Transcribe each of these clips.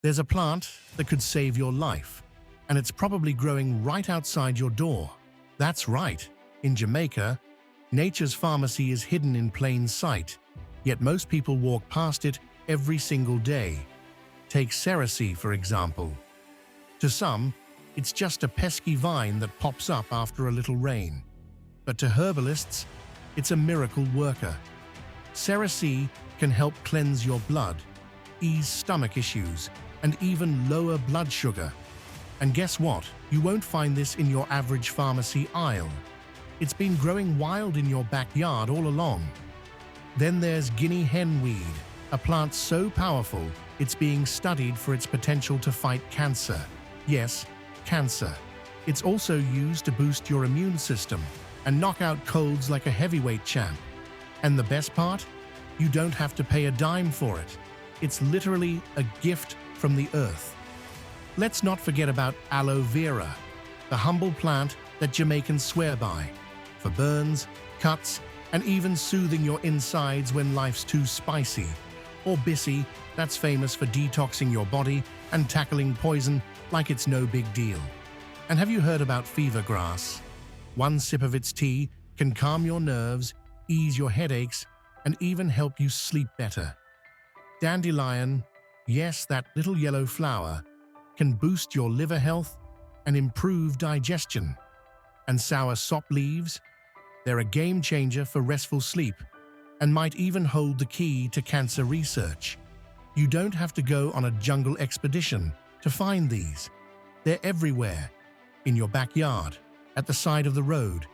There's a plant that could save your life, and it's probably growing right outside your door. That's right. In Jamaica, nature's pharmacy is hidden in plain sight, yet most people walk past it every single day. Take cerasee, for example. To some, it's just a pesky vine that pops up after a little rain. But to herbalists, it's a miracle worker. Cerasee can help cleanse your blood, ease stomach issues, and even lower blood sugar. And guess what? You won't find this in your average pharmacy aisle. It's been growing wild in your backyard all along. Then there's guinea hen weed, a plant so powerful it's being studied for its potential to fight cancer. Yes, cancer. It's also used to boost your immune system and knock out colds like a heavyweight champ. And the best part? You don't have to pay a dime for it. It's literally a gift from the earth. Let's not forget about aloe vera, the humble plant that Jamaicans swear by, for burns, cuts, and even soothing your insides when life's too spicy. Or Bissy, that's famous for detoxing your body and tackling poison like it's no big deal. And have you heard about fever grass? One sip of its tea can calm your nerves, ease your headaches, and even help you sleep better. Dandelion, yes, that little yellow flower, can boost your liver health and improve digestion. And sour sop leaves, they're a game changer for restful sleep and might even hold the key to cancer research. You don't have to go on a jungle expedition to find these. They're everywhere, in your backyard, at the side of the road,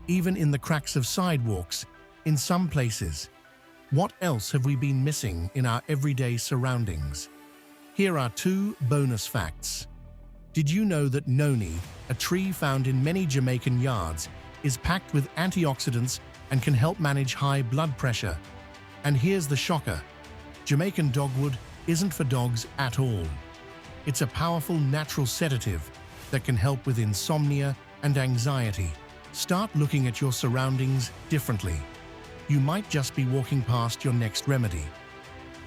even in the cracks of sidewalks, in some places. What else have we been missing in our everyday surroundings? Here are 2 bonus facts. Did you know that noni, a tree found in many Jamaican yards, is packed with antioxidants and can help manage high blood pressure? And here's the shocker. Jamaican dogwood isn't for dogs at all. It's a powerful natural sedative that can help with insomnia and anxiety. Start looking at your surroundings differently. You might just be walking past your next remedy.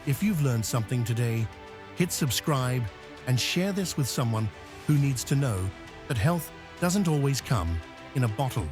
If you've learned something today, hit subscribe and share this with someone who needs to know that health doesn't always come in a bottle.